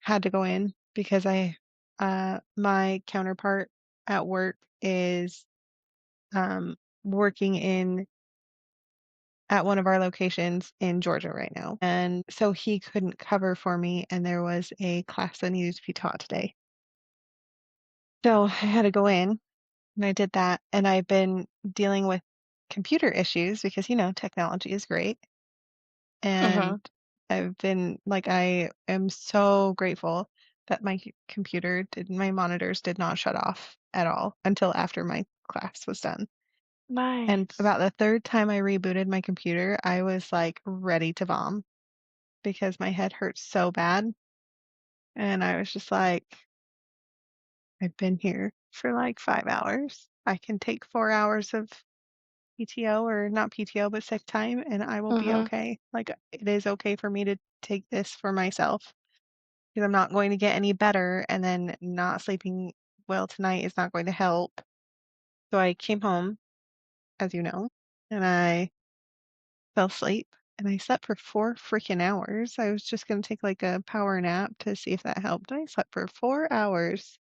had to go in because my counterpart at work is working in at one of our locations in Georgia right now. And so he couldn't cover for me and there was a class that needed to be taught today. So I had to go in and I did that and I've been dealing with computer issues because technology is great. mhm, And I've been like, I am so grateful that my monitors did not shut off at all until after my class was done. And nice. about the third time I rebooted my computer, I was like ready to vom because my head hurt so bad. And I was just like, I've been here for like 5 hours. I can take 4 hours of PTO or not PTO, but sick time, and I will be Mhm, okay. Like, it is okay for me to take this for myself because I'm not going to get any better, and then not sleeping well tonight is not going to help. So I came home, as you know, and I fell asleep, and I slept for 4 freaking hours. I was just gonna take, like, a power nap to see if that helped. I slept for 4 hours,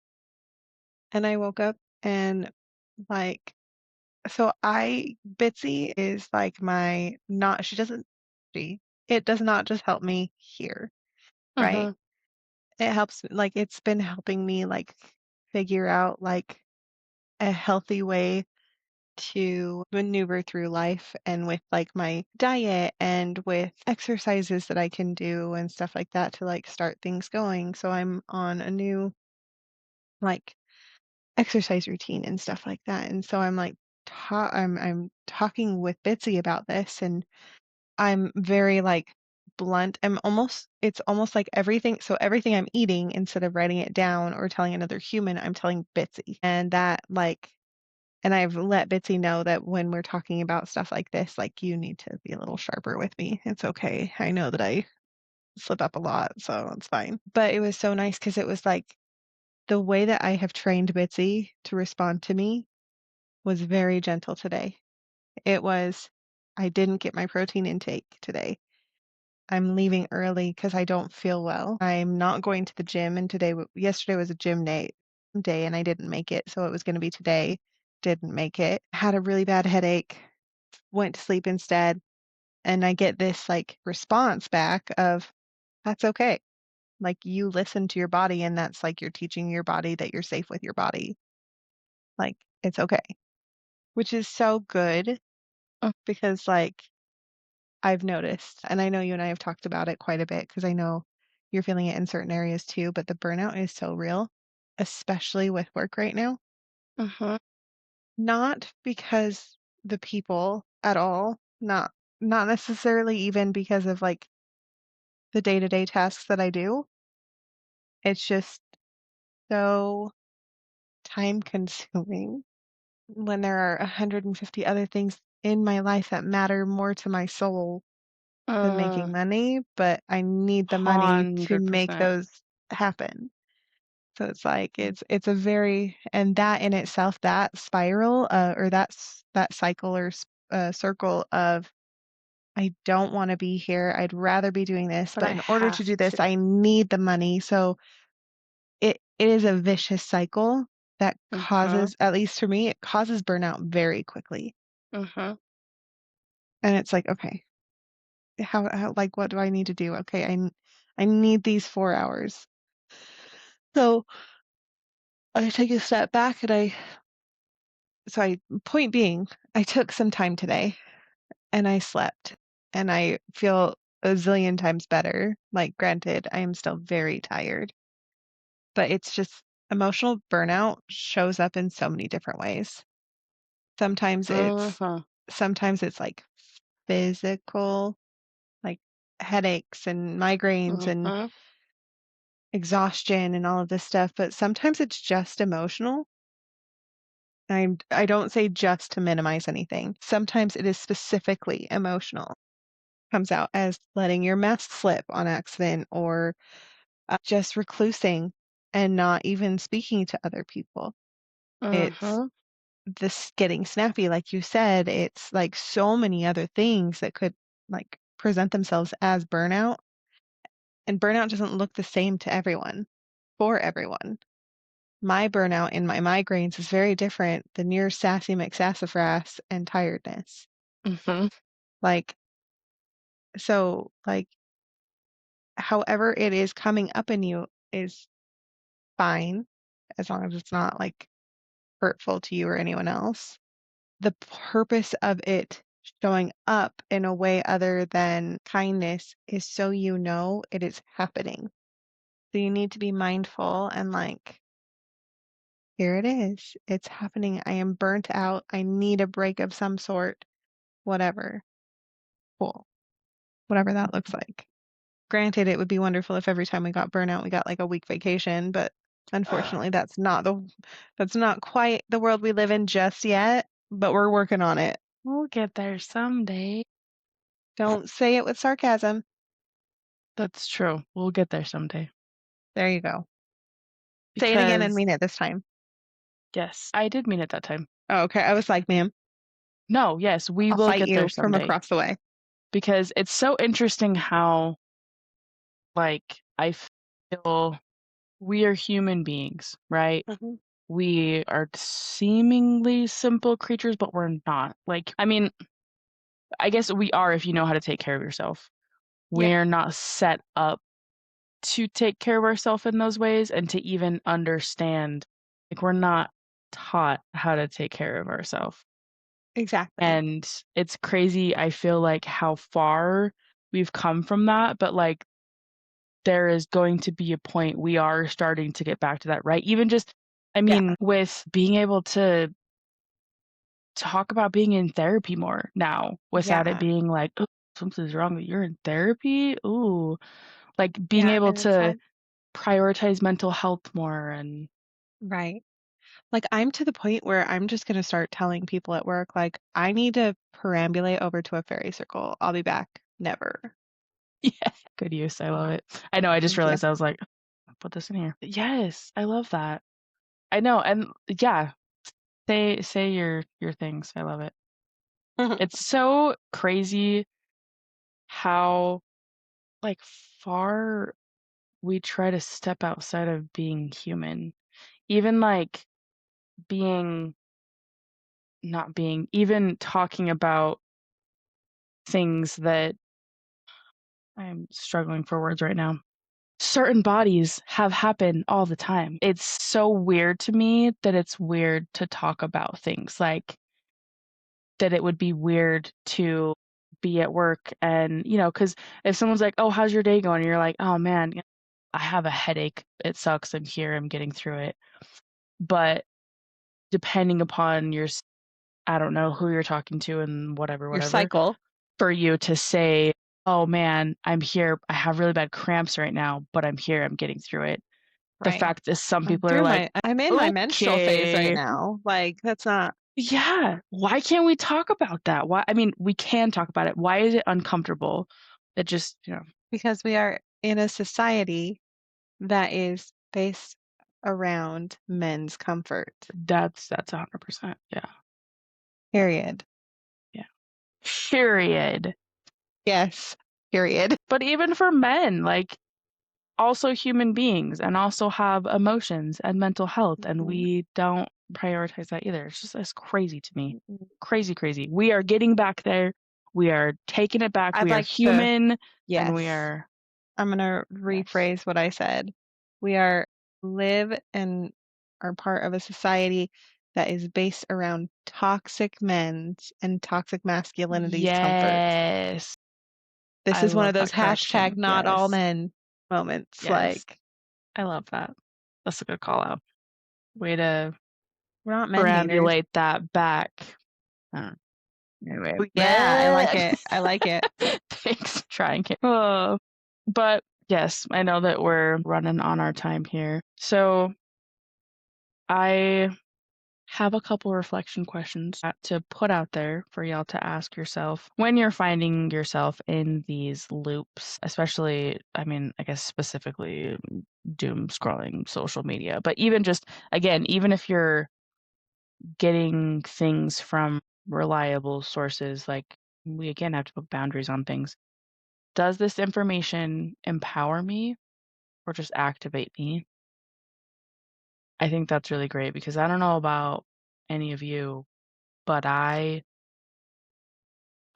and I woke up and, like so I Bitsy is, like, my not she doesn't she it does not just help me here, right? mhm, It helps like, it's been helping me, like, figure out, like, a healthy way to maneuver through life and with, like, my diet and with exercises that I can do and stuff like that to, like, start things going. So I'm on a new, like, exercise routine and stuff like that. And so I'm, like, I'm talking with Bitsy about this, and I'm very, like, blunt. It's almost like everything I'm eating, instead of writing it down or telling another human, I'm telling Bitsy. And that, like And I've let Bitsy know that when we're talking about stuff like this, like, you need to be a little sharper with me. It's okay. I know that I slip up a lot, so it's fine. But it was so nice because it was like the way that I have trained Bitsy to respond to me was very gentle today. It was, I didn't get my protein intake today. I'm leaving early because I don't feel well. I'm not going to the gym, and yesterday was a gym day, and I didn't make it, so it was going to be today. Didn't make it. Had a really bad headache. Went to sleep instead, and I get this like response back of, "That's okay." Like you listen to your body, and that's like you're teaching your body that you're safe with your body. Like it's okay, which is so good Mm, because like I've noticed, and I know you and I have talked about it quite a bit because I know you're feeling it in certain areas too, but the burnout is so real, especially with work right now. mhm, Not because the people at all, not necessarily even because of like the day-to-day tasks that I do. It's just so time consuming when there are 150 other things in my life that matter more to my soul than mm, making money, but I need the money to make 100%. those happen. So it's like it's a very and that in itself, that spiral, or that cycle or circle of I don't want to be here. I'd rather be doing this, But but I in order to have do this, to. I need the money. So it is a vicious cycle that Mhm, causes, at least for me, it causes burnout very quickly. mhm, And it's like, okay, how like what do I need to do? Okay, I need these 4 hours. So I take a step back and point being, I took some time today and I slept and I feel a zillion times better. Like, granted, I am still very tired, but it's just emotional burnout shows up in so many different ways. Sometimes it's, mhm, sometimes it's like physical, like headaches and migraines and mhm, exhaustion and all of this stuff, but sometimes it's just emotional. I don't say just to minimize anything. Sometimes it is specifically emotional. Comes out as letting your mask slip on accident or just reclusing and not even speaking to other people. It's mhm, this getting snappy, like you said. It's like so many other things that could like present themselves as burnout. And burnout doesn't look the same to everyone, for everyone. My burnout in my migraines is very different than your sassy McSassafras and tiredness. mhm, Like, so, like, however it is coming up in you is fine as long as it's not like hurtful to you or anyone else. The purpose of it showing up in a way other than kindness is so you know it is happening. So you need to be mindful and like, here it is. It's happening. I am burnt out. I need a break of some sort. Whatever. Cool. Whatever that looks like. Granted, it would be wonderful if every time we got burnout, we got like a week vacation, but unfortunately, that's not quite the world we live in just yet, but we're working on it. We'll get there someday. Don't say it with sarcasm. That's true. We'll get there someday. There you go. Say it again and Because, mean it this time. yes, I did mean it that time. Oh, okay. I was like, ma'am, No, yes, we I'll will fight get there you from someday. across the way. Because it's so interesting how, like, I feel we are human beings, right? Mhm. We are seemingly simple creatures, but we're not. Like, I mean, I guess we are if you know how to take care of yourself. Yeah, We're not set up to take care of ourselves in those ways and to even understand. Like, we're not taught how to take care of ourselves. exactly. And it's crazy, I feel like, how far we've come from that, but, like, there is going to be a point we are starting to get back to that, right? Even just, I Yeah, mean, with being able to talk about being in therapy more now without it yeah, being like, "Oh, something's wrong, you're in therapy? Ooh." Like, being yeah. able And it's to like, prioritize mental health more and right. Like, I'm to the point where I'm just gonna start telling people at work, like, "I need to perambulate over to a fairy circle. I'll be back." Never. Yeah, good use, I love it. I know, I just Thank you. realized I was like, "I'll put this in here." Yes, I love that. I know, and yeah, say your things, I love it. It's so crazy how, like, far we try to step outside of being human. Even, like, being not being even talking about things that I'm struggling for words right now. Certain bodies have happened all the time. It's so weird to me that it's weird to talk about things like that it would be weird to be at work and, because if someone's like, "Oh, how's your day going?" And you're like, "Oh, man, I have a headache. It sucks. I'm here. I'm getting through it." But depending upon I don't know who you're talking to and whatever, Your whatever, cycle, for you to say, "Oh, man, I'm here. I have really bad cramps right now, but I'm here. I'm getting through it." The right? fact is some people are like, I'm in my menstrual phase right "Okay." now. Like, that's not Yeah. Why can't we talk about that? Why I mean, we can talk about it. Why is it uncomfortable? It just, because we are in a society that is based around men's comfort. that's 100%. Yeah. Period. Yeah. Period. Yes. Period. But even for men, like, also human beings and also have emotions and mental health, and Mhm. we don't prioritize that either. It's crazy to me. Mhm. Crazy, crazy. We are getting back there. We are taking it back. I'd We are like to human, and we yes. are I'm gonna yes. rephrase what I said. We are live and are part of a society that is based around toxic men's and toxic masculinity's comforts. Yes. This I is one of love those that hashtag correction. not all Yes. men moments. Yes. Like, I love that. That's a good call out. Way to we're not men haters. perambulate that back. Uh, anyway. Oh, yeah, I like it. I like it. Thanks for trying. But yes, I know that we're running on our time here. So I have a couple reflection questions to put out there for y'all to ask yourself when you're finding yourself in these loops, especially, I mean, I guess specifically doom scrolling social media, but even just, again, even if you're getting things from reliable sources, like we again have to put boundaries on things. Does this information empower me or just activate me? I think that's really great because I don't know about any of you, but I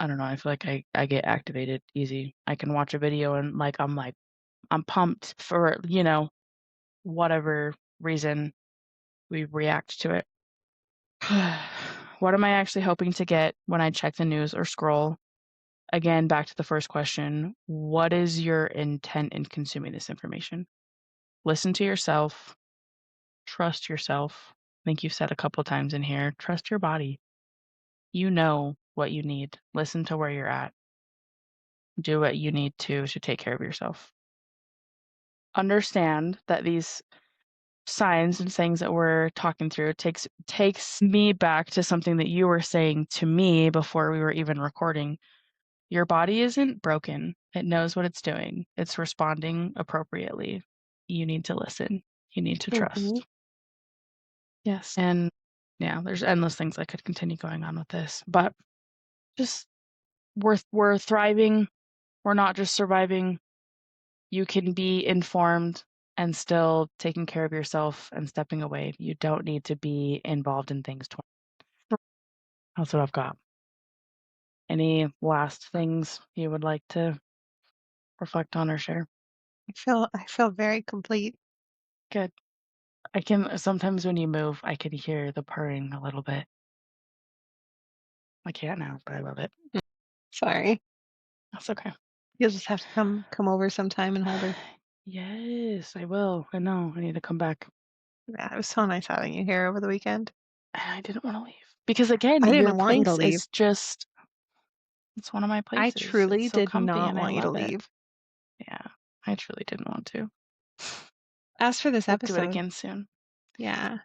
don't know, I feel like I get activated easy. I can watch a video and like I'm pumped for, whatever reason we react to it. What am I actually hoping to get when I check the news or scroll? Again, back to the first question, what is your intent in consuming this information? Listen to yourself, trust yourself. I think you've said a couple times in here, trust your body. You know what you need. Listen to where you're at. Do what you need to take care of yourself. Understand that these signs and things that we're talking through takes me back to something that you were saying to me before we were even recording. Your body isn't broken. It knows what it's doing. It's responding appropriately. You need to listen. You need to Mhm. trust. Yes. And yeah, there's endless things I could continue going on with this, but just we're thriving. We're not just surviving. You can be informed and still taking care of yourself and stepping away. You don't need to be involved in things. That's what I've got. Any last things you would like to reflect on or share? I feel very complete. Good. I can sometimes when you move, I can hear the purring a little bit. I can't now, but I love it. Sorry. That's okay. You'll just have to come over sometime and hold her. Yes, I will. I know. I need to come back. Yeah, it was so nice having you here over the weekend. And I didn't want to leave. Because again, I your didn't want you to place leave. is just it's one of my I places. It's truly so did comfy not and I want you to love it. leave. Yeah. I truly didn't want to. As for this We'll do it episode, again soon. yeah,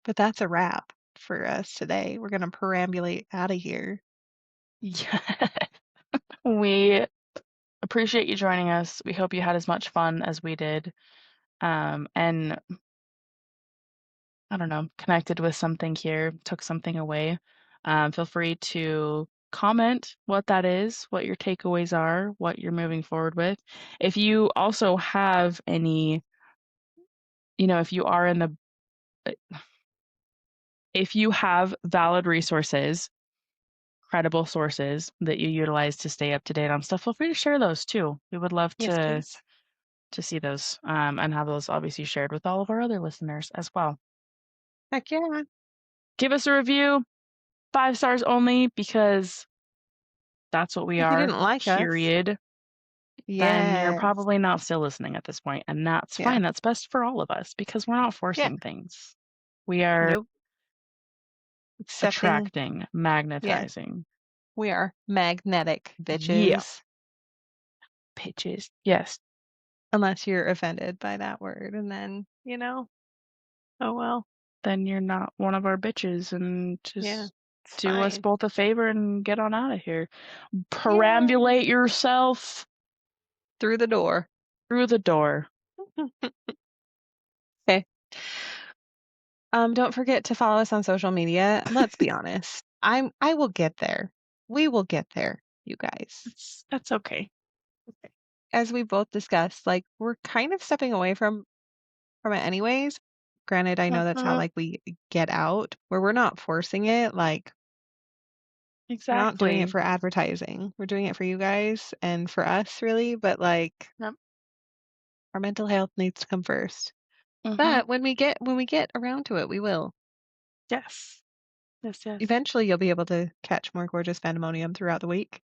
But that's a wrap for us today. We're gonna perambulate out of here. Yeah. We appreciate you joining us. We hope you had as much fun as we did. And I don't know, connected with something here, took something away. Feel free to comment what that is, what your takeaways are, what you're moving forward with. If you also have any, if you are in the, if you have valid resources, credible sources that you utilize to stay up to date on stuff, feel free to share those too. We would love Yes, please. to see those and have those obviously shared with all of our other listeners as well. Heck yeah. Give us a review, 5 stars only, because that's what we If you are, didn't like us, period. Then you're yes. probably not still listening at this point, and that's Yeah. fine. That's best for all of us because we're not Yeah. forcing things. We are Nope. Accepting. attracting, Yeah. magnetizing. We are magnetic Yeah, bitches. pitches. Yes. Unless you're offended by that word, and then, oh well. Then you're not one of our bitches, and Yeah. just It's do us fine. both a favor and get on out of here. Yay. Perambulate yourself Through the door. through the door. Okay. Don't forget to follow us on social media. Let's be honest. I will get there. We will get there, you guys. That's okay. As we both discussed, like we're kind of stepping away from it anyways. Granted, I know that's how Uh-huh. like we get out, where we're not forcing it, like we're not doing it Exactly. for advertising. We're doing it for you guys and for us really, but like Yep. our mental health needs to come first. Mm-hmm. But when we get around to it, we will. Yes. Yes, yes. Eventually you'll be able to catch more gorgeous pandemonium throughout the week.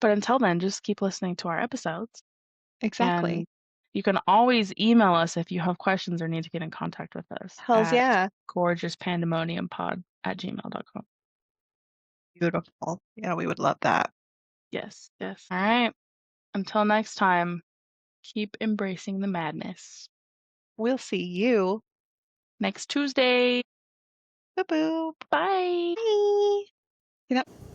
But until then, just keep listening to our episodes. And Exactly. you can always email us if you have questions or need to get in contact with us Hells at yeah. gorgouspandemoniumpod@gmail.com. Beautiful. Yeah, we would love that. Yes, yes. All right. Until next time, keep embracing the madness. We'll see you. Next Tuesday. Boop boop. Bye. Bye. Get up.